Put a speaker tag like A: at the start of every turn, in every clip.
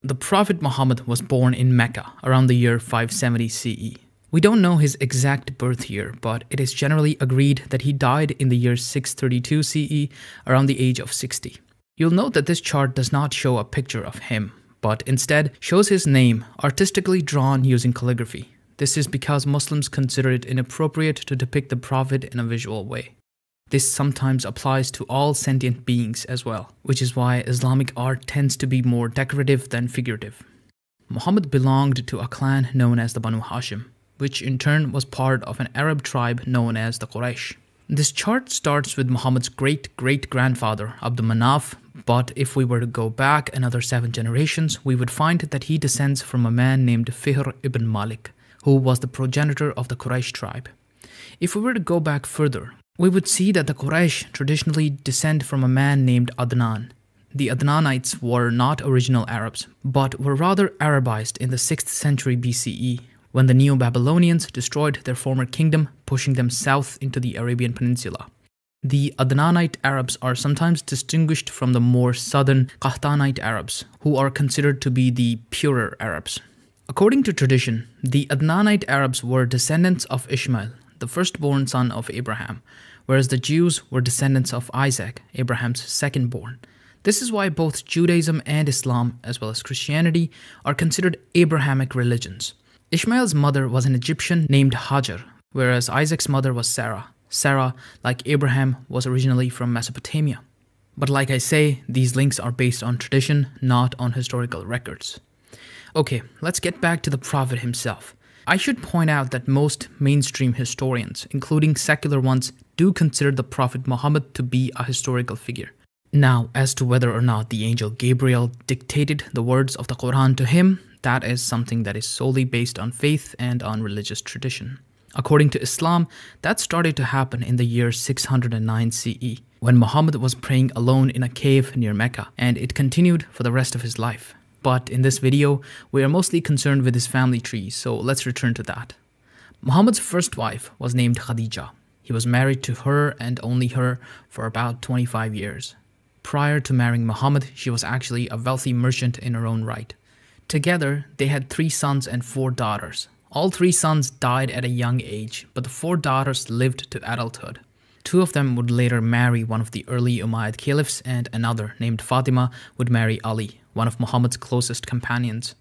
A: The Prophet Muhammad was born in Mecca around the year 570 CE. We don't know his exact birth year, but it is generally agreed that he died in the year 632 CE around the age of 60. You'll note that this chart does not show a picture of him, but instead shows his name artistically drawn using calligraphy. This is because Muslims consider it inappropriate to depict the Prophet in a visual way. This sometimes applies to all sentient beings as well, which is why Islamic art tends to be more decorative than figurative. Muhammad belonged to a clan known as the Banu Hashim, which in turn was part of an Arab tribe known as the Quraysh. This chart starts with Muhammad's great-great-grandfather, Abdul Manaf, but if we were to go back another 7 generations, we would find that he descends from a man named Fihr ibn Malik, who was the progenitor of the Quraysh tribe. If we were to go back further, we would see that the Quraysh traditionally descend from a man named Adnan. The Adnanites were not original Arabs, but were rather Arabized in the 6th century BCE, when the Neo-Babylonians destroyed their former kingdom, pushing them south into the Arabian Peninsula. The Adnanite Arabs are sometimes distinguished from the more southern Qahtanite Arabs, who are considered to be the purer Arabs. According to tradition, the Adnanite Arabs were descendants of Ishmael, the firstborn son of Abraham, whereas the Jews were descendants of Isaac, Abraham's secondborn. This is why both Judaism and Islam, as well as Christianity, are considered Abrahamic religions. Ishmael's mother was an Egyptian named Hajar, whereas Isaac's mother was Sarah. Sarah, like Abraham, was originally from Mesopotamia. But like I say, these links are based on tradition, not on historical records. Okay, let's get back to the Prophet himself. I should point out that most mainstream historians, including secular ones, do consider the Prophet Muhammad to be a historical figure. Now, as to whether or not the angel Gabriel dictated the words of the Quran to him, that is something that is solely based on faith and on religious tradition. According to Islam, that started to happen in the year 609 CE, when Muhammad was praying alone in a cave near Mecca, and it continued for the rest of his life. But in this video, we are mostly concerned with his family tree, so let's return to that. Muhammad's first wife was named Khadija. He was married to her and only her for about 25 years. Prior to marrying Muhammad, she was actually a wealthy merchant in her own right. Together, they had 3 sons and 4 daughters. All 3 sons died at a young age, but the 4 daughters lived to adulthood. 2 of them would later marry one of the early Umayyad caliphs, and another, named Fatima, would marry Ali, one of Muhammad's closest companions.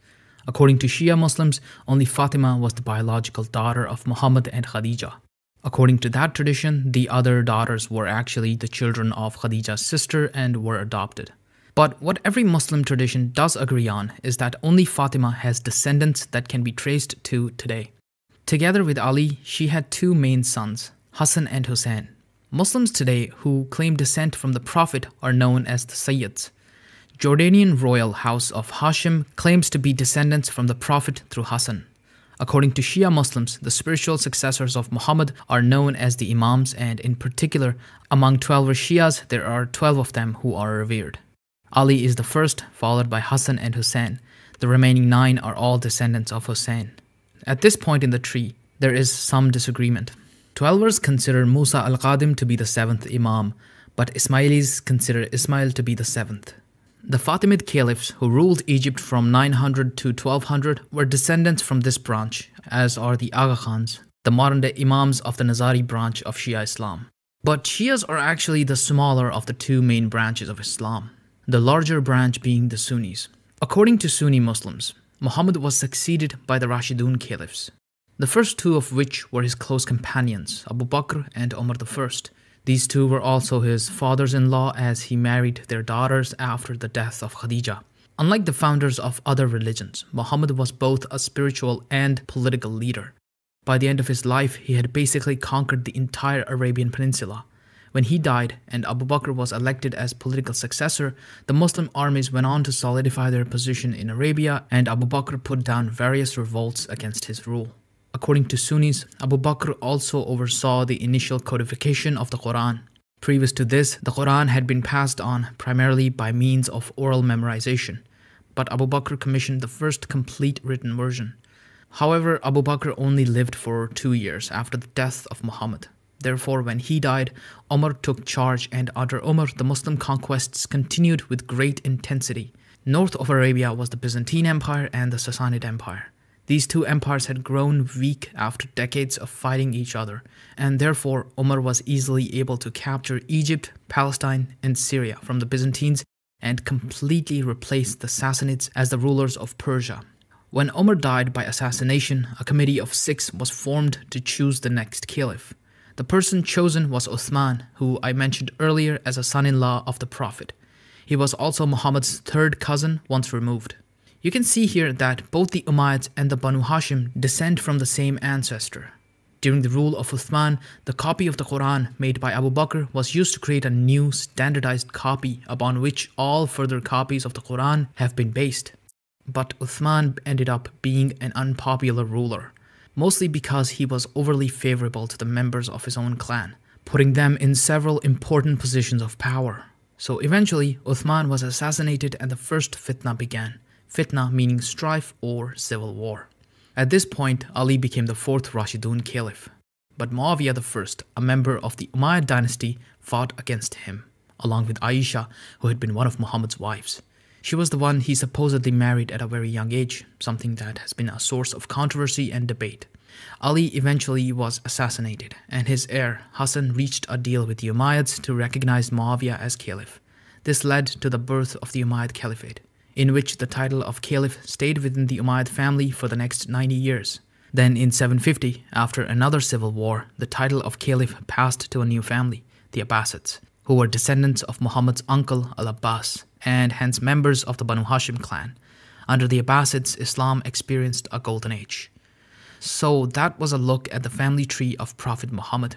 A: According to Shia Muslims, only Fatima was the biological daughter of Muhammad and Khadija. According to that tradition, the other daughters were actually the children of Khadija's sister and were adopted. But what every Muslim tradition does agree on is that only Fatima has descendants that can be traced to today. Together with Ali, she had 2 main sons, Hassan and Hussein. Muslims today who claim descent from the Prophet are known as the Sayyids. Jordanian royal house of Hashim claims to be descendants from the Prophet through Hassan. According to Shia Muslims, the spiritual successors of Muhammad are known as the Imams, and in particular, among 12 Shias, there are 12 of them who are revered. Ali is the first, followed by Hassan and Hussein. The remaining 9 are all descendants of Hussein. At this point in the tree, there is some disagreement. Twelvers consider Musa al-Qadim to be the 7th Imam, but Ismailis consider Ismail to be the 7th. The Fatimid caliphs who ruled Egypt from 900 to 1200 were descendants from this branch, as are the Agha Khans, the modern-day Imams of the Nizari branch of Shia Islam. But Shias are actually the smaller of the 2 main branches of Islam, the larger branch being the Sunnis. According to Sunni Muslims, Muhammad was succeeded by the Rashidun caliphs, the first 2 of which were his close companions, Abu Bakr and Umar I. These 2 were also his fathers-in-law, as he married their daughters after the death of Khadija. Unlike the founders of other religions, Muhammad was both a spiritual and political leader. By the end of his life, he had basically conquered the entire Arabian Peninsula. When he died and Abu Bakr was elected as political successor, the Muslim armies went on to solidify their position in Arabia, and Abu Bakr put down various revolts against his rule. According to Sunnis, Abu Bakr also oversaw the initial codification of the Quran. Previous to this, the Quran had been passed on primarily by means of oral memorization, but Abu Bakr commissioned the first complete written version. However, Abu Bakr only lived for 2 years after the death of Muhammad. Therefore, when he died, Umar took charge, and under Umar, the Muslim conquests continued with great intensity. North of Arabia was the Byzantine Empire and the Sassanid Empire. These two empires had grown weak after decades of fighting each other, and therefore Umar was easily able to capture Egypt, Palestine, and Syria from the Byzantines and completely replace the Sassanids as the rulers of Persia. When Umar died by assassination, a committee of 6 was formed to choose the next caliph. The person chosen was Uthman, who I mentioned earlier as a son-in-law of the Prophet. He was also Muhammad's third cousin once removed. You can see here that both the Umayyads and the Banu Hashim descend from the same ancestor. During the rule of Uthman, the copy of the Quran made by Abu Bakr was used to create a new standardized copy upon which all further copies of the Quran have been based. But Uthman ended up being an unpopular ruler, mostly because he was overly favorable to the members of his own clan, putting them in several important positions of power. So eventually, Uthman was assassinated and the first fitna began. Fitna meaning strife or civil war. At this point, Ali became the 4th Rashidun Caliph. But Muawiyah I, a member of the Umayyad dynasty, fought against him, along with Aisha, who had been one of Muhammad's wives. She was the one he supposedly married at a very young age, something that has been a source of controversy and debate. Ali eventually was assassinated, and his heir, Hassan, reached a deal with the Umayyads to recognize Muawiyah as caliph. This led to the birth of the Umayyad Caliphate, in which the title of caliph stayed within the Umayyad family for the next 90 years. Then in 750, after another civil war, the title of caliph passed to a new family, the Abbasids, who were descendants of Muhammad's uncle Al-Abbas, and hence members of the Banu Hashim clan. Under the Abbasids, Islam experienced a golden age. So that was a look at the family tree of Prophet Muhammad.